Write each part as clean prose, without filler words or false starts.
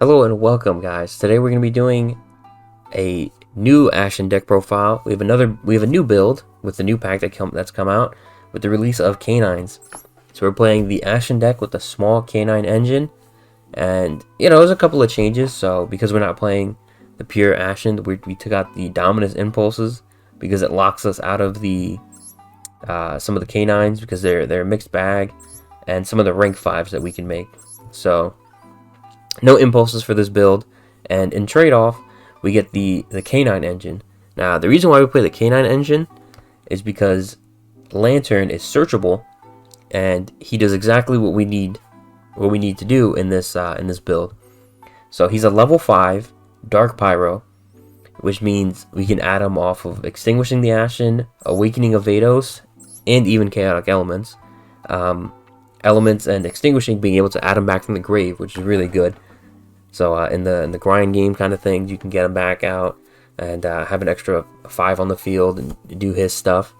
Hello and welcome, guys. Today we're going to be doing a new Ashen deck profile. We have a new build with the new pack that's come out with the release of K9s. So we're playing the Ashen deck with the small K9 engine, and there's a couple of changes. So because we're not playing the pure Ashen, we took out the Dominus Impulses because it locks us out of the some of the K9s because they're a mixed bag, and some of the rank 5s that we can make. So no impulses for this build, and in trade-off we get the K9 engine. Now the reason why we play the K9 engine is because Lantern is searchable, and he does exactly what we need to do in this build. So he's a level 5 Dark Pyro, which means we can add him off of Extinguishing the Ashen, Awakening of Vados, and even Chaotic Elements. Elements and Extinguishing, being able to add him back from the grave, which is really good. So in the grind game kind of things, you can get him back out and have an extra 5 on the field and do his stuff.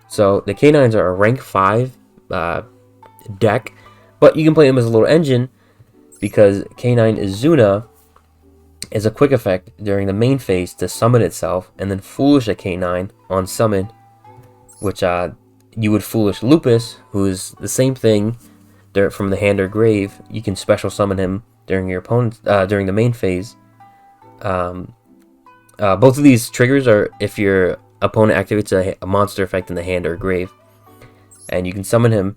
So the K9s are a rank 5 deck, but you can play them as a little engine because K9 Izuna is a quick effect during the main phase to summon itself, and then Foolish a K9 on summon, which you would Foolish Lupus, who is the same thing from the hand or grave. You can special summon him during your opponent's during the main phase. Both of these triggers are if your opponent activates a monster effect in the hand or grave, and you can summon him.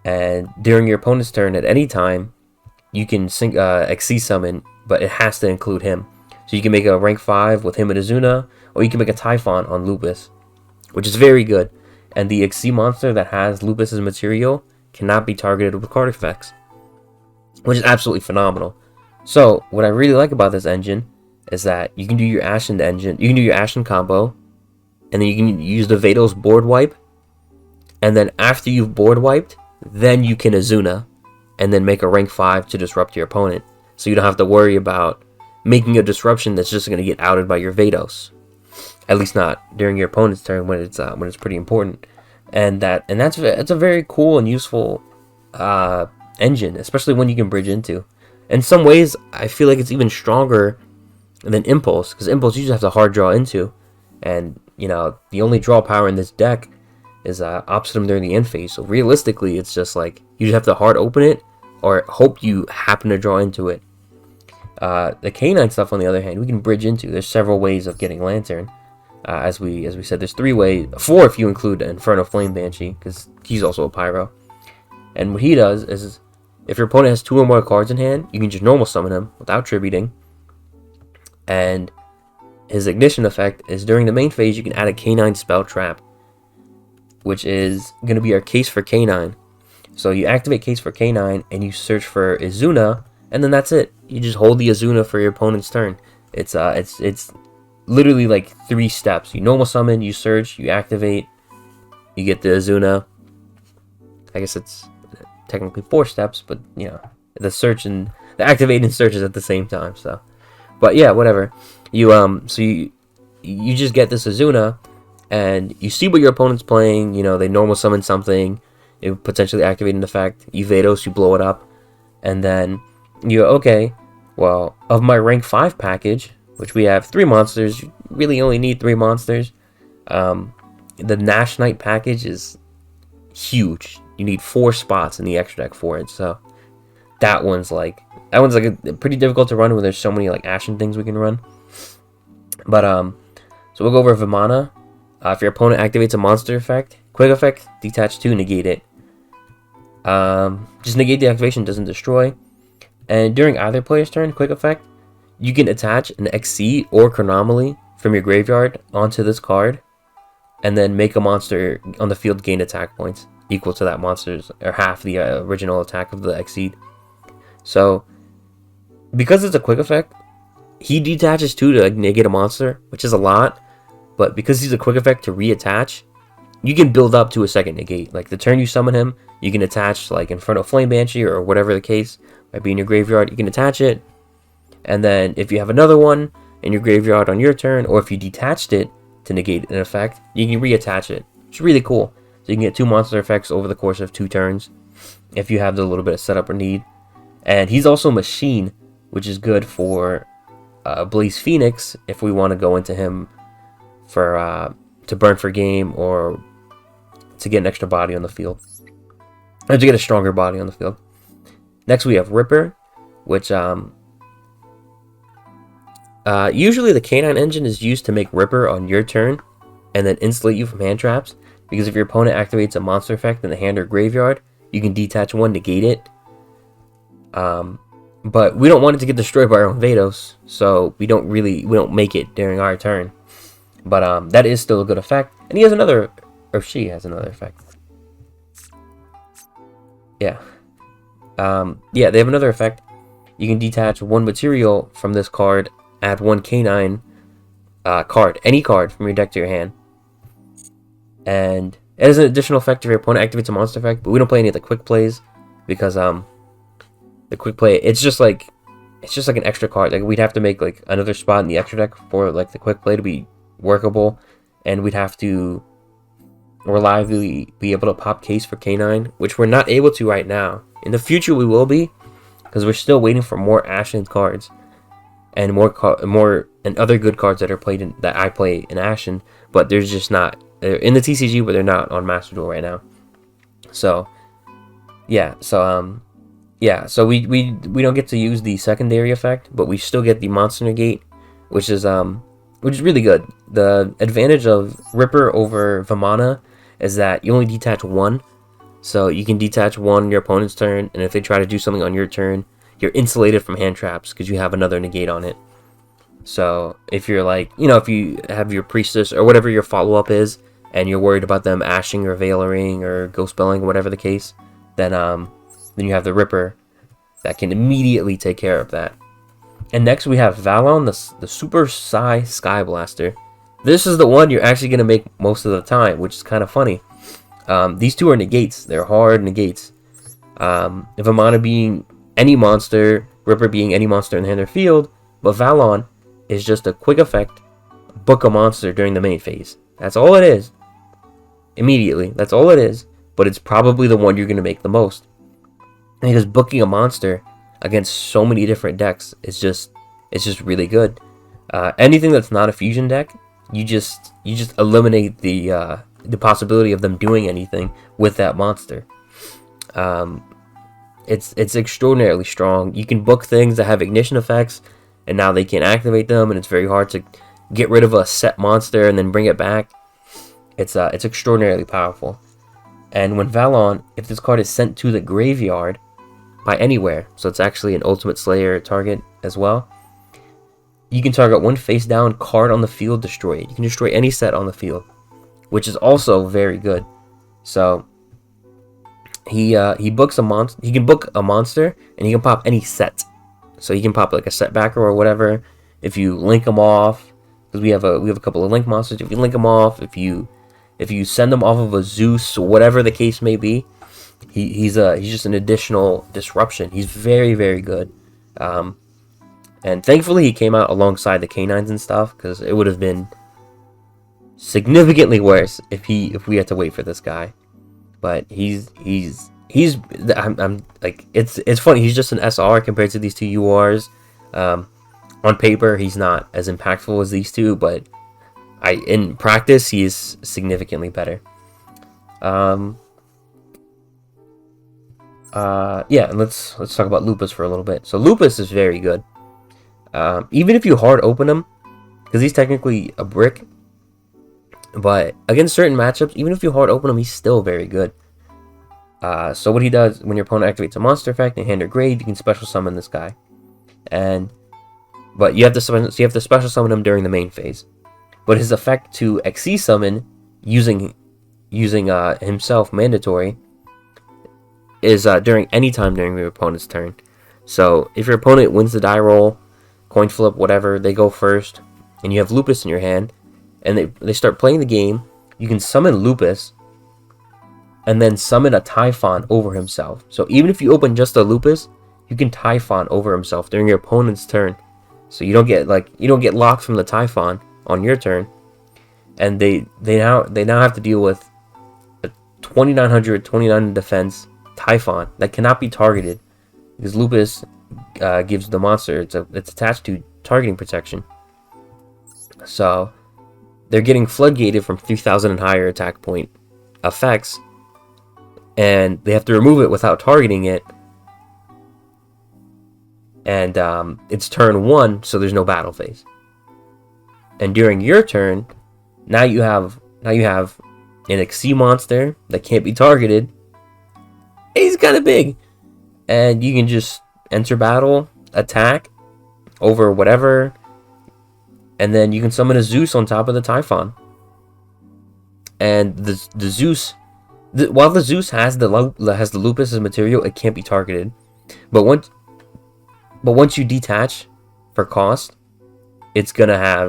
And during your opponent's turn, at any time, you can Xyz summon, but it has to include him. So you can make a rank 5 with him and Izuna, or you can make a Typhon on Lupus, which is very good. And the Xyz monster that has Lupus's material cannot be targeted with card effects, which is absolutely phenomenal. So what I really like about this engine is that you can do your Ashen engine, you can do your Ashen combo, and then you can use the Vados board wipe, and then after you've board wiped, then you can Izuna, and then make a rank 5 to disrupt your opponent. So you don't have to worry about making a disruption that's just going to get outed by your Vados. At least not during your opponent's turn when it's pretty important. And that's a very cool and useful engine, especially when you can bridge into. In some ways, I feel like it's even stronger than Impulse, because Impulse you just have to hard draw into, and the only draw power in this deck is Obsidian during the end phase. So realistically, it's just like you just have to hard open it or hope you happen to draw into it. The K9 stuff, on the other hand, we can bridge into. There's several ways of getting Lantern. As we said, there's 4 if you include Inferno Flame Banshee, because he's also a Pyro. And what he does is, if your opponent has 2 or more cards in hand, you can just normal summon him without tributing. And his ignition effect is during the main phase, you can add a K9 spell trap, which is going to be our Case for K9. So you activate Case for K9 and you search for Izuna, and then that's it. You just hold the Izuna for your opponent's turn. It's literally like 3 steps. You normal summon, you search, you activate, you get the Izuna. I guess it's technically 4 steps, but the search and the activate and search is at the same time. So, but yeah, whatever. You you just get this Izuna, and you see what your opponent's playing. They normal summon something, you potentially activate an effect. You Vados, you blow it up, and then okay. Well, of my rank 5 package, which we have 3 monsters, you really only need 3 monsters. The Nash Knight package is huge. You need 4 spots in the extra deck for it. So that one's like pretty difficult to run when there's so many like Ashen things we can run. But so we'll go over Vimana. If your opponent activates a monster effect, quick effect, detach 2, negate it. Just negate the activation, doesn't destroy. And during either player's turn, quick effect, you can attach an Xyz or Chronomaly from your graveyard onto this card, and then make a monster on the field gain attack points equal to that monster's, or half the original attack of the Xyz. So, because it's a quick effect, he detaches 2 to negate a monster, which is a lot, but because he's a quick effect to reattach, you can build up to a second negate. Like the turn you summon him, you can attach like Inferno Flame Banshee or whatever the case might be in your graveyard, you can attach it. And then if you have another one in your graveyard on your turn, or if you detached it to negate an effect, you can reattach it. It's really cool. So you can get 2 monster effects over the course of 2 turns if you have the little bit of setup or need. And he's also Machine, which is good for Blaze Phoenix if we want to go into him for to burn for game or to get an extra body on the field, or to get a stronger body on the field. Next we have Ripper, which usually the K9 engine is used to make Ripper on your turn and then insulate you from hand traps, because if your opponent activates a monster effect in the hand or graveyard, you can detach one, negate it. But we don't want it to get destroyed by our own Vados, so we don't make it during our turn. But that is still a good effect, and he has another, or she has another effect. Yeah. Yeah, they have another effect. You can detach one material from this card, add one K9 card, any card from your deck to your hand. And it has an additional effect if your opponent activates a monster effect, but we don't play any of the quick plays because the quick play, it's just like an extra card. Like we'd have to make like another spot in the extra deck for like the quick play to be workable, and we'd have to reliably be able to pop case for K9, which we're not able to right now. In the future we will be, because we're still waiting for more Ashen cards and more and other good cards that are played that I play in Ashen, but there's just not. They're in the TCG, but they're not on Master Duel right now. So yeah, so we don't get to use the secondary effect, but we still get the monster negate, which is really good. The advantage of Ripper over Vamana is that you only detach one, so you can detach one on your opponent's turn, and if they try to do something on your turn, you're insulated from hand traps because you have another negate on it. So if you're like, if you have your priestess or whatever your follow-up is, and you're worried about them ashing or veiling or ghost spelling, whatever the case, then you have the Ripper that can immediately take care of that. And next we have Vallon, the Super Psy Sky Blaster. This is the one you're actually going to make most of the time, which is kind of funny. These two are negates. They're hard negates. If Amana being any monster, Ripper being any monster in the hand or field, but Vallon is just a quick effect, book a monster during the main phase. That's all it is. Immediately, that's all it is, but it's probably the one you're going to make the most. Because booking a monster against so many different decks is just really good. Anything that's not a fusion deck, you just eliminate the possibility of them doing anything with that monster. It's extraordinarily strong. You can book things that have ignition effects, and now they can't activate them, and it's very hard to get rid of a set monster and then bring it back. It's extraordinarily powerful. And when Vallon, if this card is sent to the graveyard by anywhere, so it's actually an Ultimate Slayer target as well, you can target one face down card on the field, destroy it. You can destroy any set on the field, which is also very good. So he books a monster. He can book a monster, and he can pop any set. So he can pop like a setbacker or whatever. If you link them off, because we have a couple of link monsters. If you link them off, if you send them off of a Zeus, or whatever the case may be, he's just an additional disruption. He's very, very good. And thankfully he came out alongside the K9s and stuff, because it would have been significantly worse if we had to wait for this guy. But I'm like, it's funny, he's just an SR compared to these two URs. On paper he's not as impactful as these two, but in practice he is significantly better. Yeah, and let's talk about Lupus for a little bit. So Lupus is very good. Even if you hard open him, because he's technically a brick, but against certain matchups, even if you hard open him, he's still very good. So what he does, when your opponent activates a monster effect in hand or grave, you can special summon this guy, but you have to special summon him during the main phase. But his effect to XC summon using himself mandatory is during any time during your opponent's turn. So if your opponent wins the die roll, coin flip, whatever, they go first, and you have Lupus in your hand, and they start playing the game, you can summon Lupus, and then summon a Typhon over himself. So even if you open just a Lupus, you can Typhon over himself during your opponent's turn. So you don't get locked from the Typhon on your turn, and they now have to deal with a 2900, 29 defense Typhon that cannot be targeted, because Lupus gives the monster it's attached to targeting protection. So they're getting floodgated from 3000 and higher attack point effects, and they have to remove it without targeting it. And it's turn 1, so there's no battle phase. And during your turn, now you have an XC monster that can't be targeted. He's kind of big, and you can just enter battle, attack over whatever, and then you can summon a Zeus on top of the Typhon. And the Zeus, while the Zeus has the Lupus as material, it can't be targeted. But once you detach for cost, it's gonna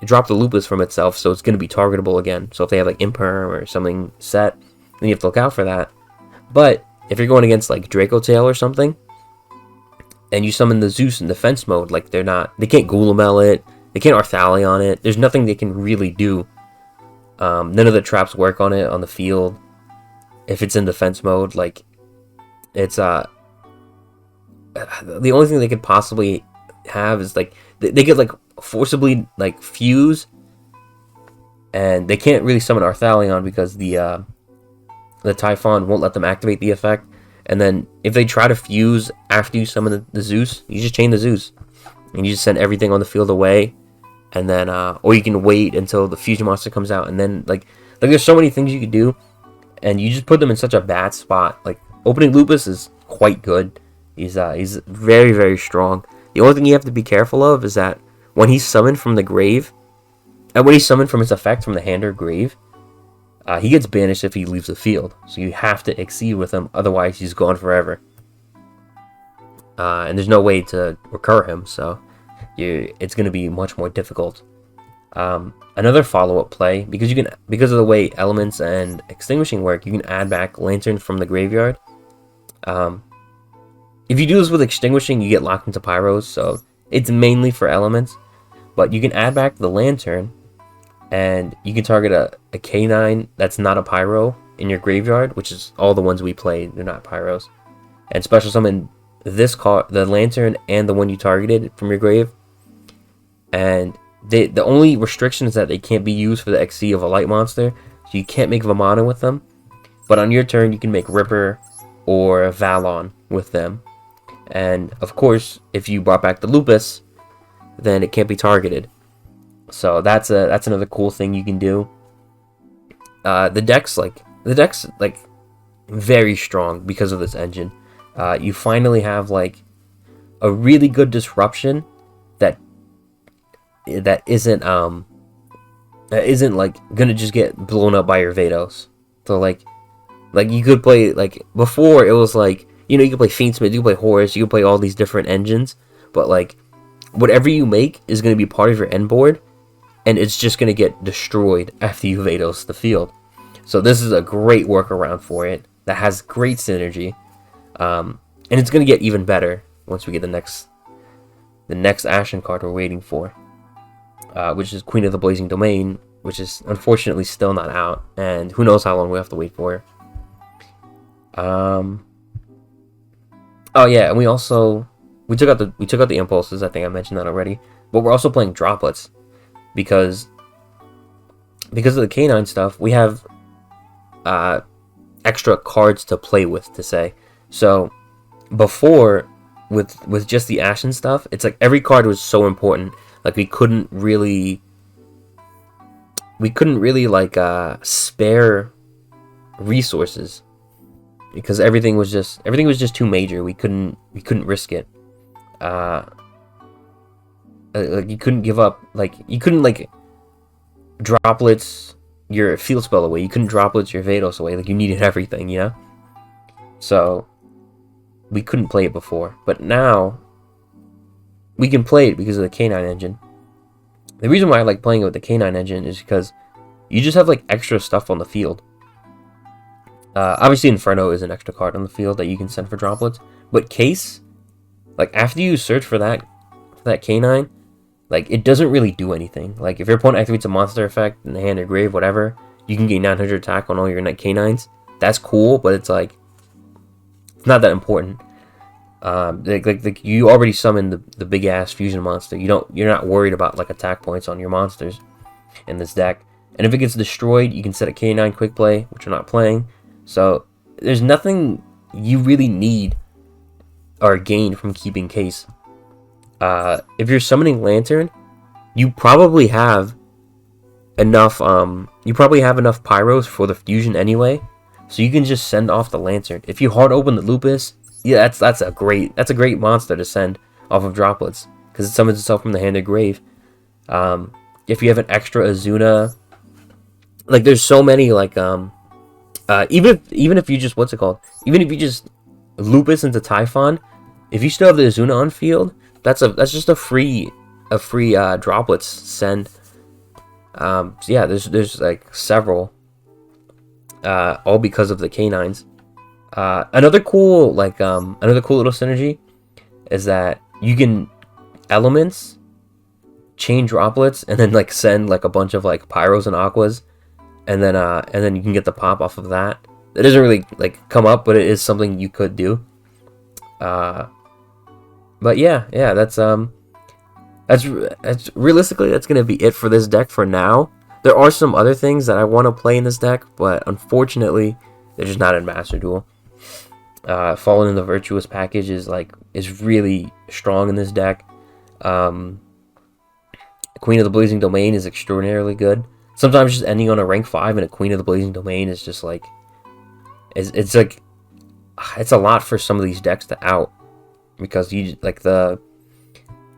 drop the Lupus from itself, so it's gonna be targetable again. So if they have like Imperm or something set, then you have to look out for that. But if you're going against like Draco Tail or something, and you summon the Zeus in defense mode, like they can't Goulamel it, they can't Arthalion it. There's nothing they can really do. None of the traps work on it on the field if it's in defense mode. Like it's the only thing they could possibly have is like they could like forcibly like fuse, and they can't really summon Arthalion because the Typhon won't let them activate the effect. And then if they try to fuse after you summon the Zeus, you just chain the Zeus and you just send everything on the field away. And then or you can wait until the fusion monster comes out, and then like there's so many things you could do, and you just put them in such a bad spot. Like opening Lupus is quite good. He's very, very strong. The only thing you have to be careful of is that when he's summoned from the grave, and when he's summoned from his effect from the hand or grave, he gets banished if he leaves the field. So you have to exceed with him, otherwise he's gone forever. And there's no way to recur him, so it's going to be much more difficult. Another follow-up play, because of the way elements and extinguishing work, you can add back lanterns from the graveyard. If you do this with extinguishing, you get locked into pyros, so it's mainly for elements. But you can add back the lantern, and you can target a K9 that's not a pyro in your graveyard, which is all the ones we played. They're not pyros. And special summon this card, the lantern, and the one you targeted from your grave. And the only restriction is that they can't be used for the XC of a light monster, so you can't make Vamana with them. But on your turn, you can make Ripper or Vallon with them. And of course, if you brought back the Lupus, then it can't be targeted. So that's another cool thing you can do. The deck's very strong because of this engine. You finally have like a really good disruption that isn't like gonna just get blown up by your Vados. So like you could play, like before it was like, you know, you could play Fiendsmith, you could play Horus, you could play all these different engines, but like whatever you make is gonna be part of your end board, and it's just gonna get destroyed after you Vados the field. So this is a great workaround for it that has great synergy, and it's gonna get even better once we get the next Ashen card we're waiting for. Which is Queen of the Blazing Domain, which is unfortunately still not out, and who knows how long we have to wait for. Oh yeah, and we took out the impulses. I think I mentioned that already, but we're also playing Droplets because of the K9 stuff. We have extra cards to play with, to say. So before, with just the Ashen stuff, it's like every card was so important. Like we couldn't really like spare resources because everything was just too major. We couldn't risk it. Like you couldn't give up. Like you couldn't like Droplets your field spell away. You couldn't Droplets your Vados away. Like you needed everything, you know. So we couldn't play it before, but now we can play it because of the K9 engine. The reason why I like playing it with the K9 engine is because you just have like extra stuff on the field. Obviously Inferno is an extra card on the field that you can send for Droplets, but Case, like after you search for that K9, like it doesn't really do anything. Like if your opponent activates a monster effect in the hand or grave, whatever, you can gain 900 attack on all your K9s. That's cool, but it's like It's not that important. Like you already summoned the big ass fusion monster. You're not worried about like attack points on your monsters in this deck. And if it gets destroyed, you can set a K9 quick play, which you're not playing. So there's nothing you really need or gain from keeping Case. If you're summoning Lantern, you probably have enough pyros for the fusion anyway, so you can just send off the Lantern. If you hard open the Lupus, yeah, that's a great monster to send off of Droplets because it summons itself from the Hand of Grave. If you have an extra Azuna, like there's so many like even if you just even if you just Lupus into Typhon, if you still have the Azuna on field, that's just a free Droplets send. So yeah, there's like several, all because of the K9s. Another cool little synergy is that you can elements chain Droplets and then like send like a bunch of like pyros and aquas, and then you can get the pop off of that. It doesn't really like come up, but it is something you could do. But yeah, that's realistically that's gonna be it for this deck for now. There are some other things that I want to play in this deck, but unfortunately, they're just not in Master Duel. Fallen in the Virtuous package is really strong in this deck. Queen of the Blazing Domain is extraordinarily good. Sometimes just ending on a rank 5 and a Queen of the Blazing Domain is just like it's a lot for some of these decks to out, because you like the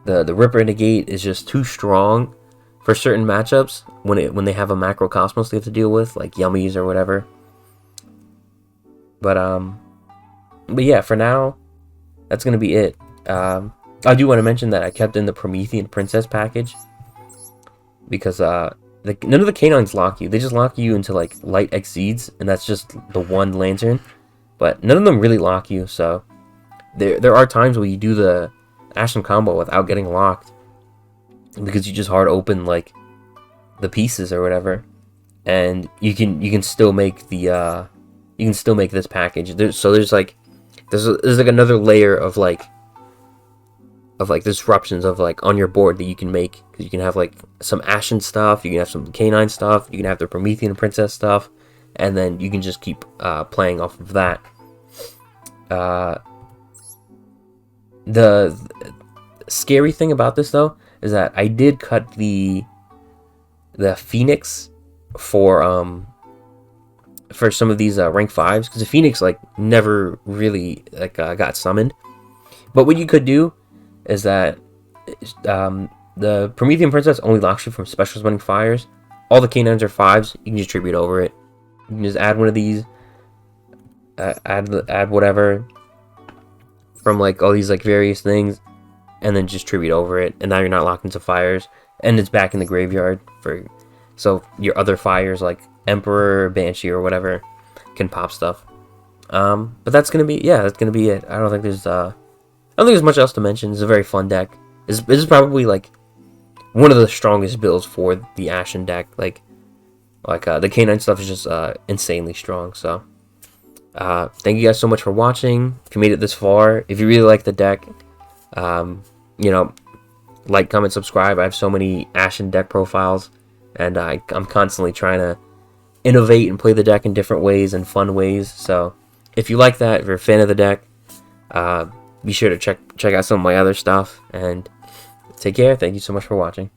Ripper Negate is just too strong for certain matchups when they have a Macro Cosmos they have to deal with, like Yummies or whatever. But yeah, for now, that's gonna be it. I do want to mention that I kept in the Promethean Princess package because none of the K9s lock you. They just lock you into like Light Exceeds, and that's just the one Lantern. But none of them really lock you. So there are times where you do the Ashen combo without getting locked, because you just hard open like the pieces or whatever, and you can still make the this package. There's like another layer of like disruptions of like on your board that you can make, because you can have like some Ashen stuff, you can have some K9 stuff, you can have the Promethean Princess stuff, and then you can just keep playing off of that. The scary thing about this though is that I did cut the Phoenix for some of these rank 5s, because the Phoenix like never really like got summoned. But what you could do is that the Promethean Princess only locks you from special summoning fires. All the K9s are 5s. You can just tribute over it. You can just add one of these, add whatever from like all these like various things, and then just tribute over it, and now you're not locked into fires, and it's back in the graveyard so your other fires like Emperor, Banshee, or whatever can pop stuff. But that's gonna be it. I don't think there's much else to mention. It's a very fun deck. This is probably like one of the strongest builds for the Ashen deck. Like the K9 stuff is just insanely strong. So thank you guys so much for watching. If you made it this far, if you really like the deck, like, comment, subscribe. I have so many Ashen deck profiles, and I'm constantly trying to innovate and play the deck in different ways and fun ways. So if you like that, if you're a fan of the deck, be sure to check out some of my other stuff, and take care. Thank you so much for watching.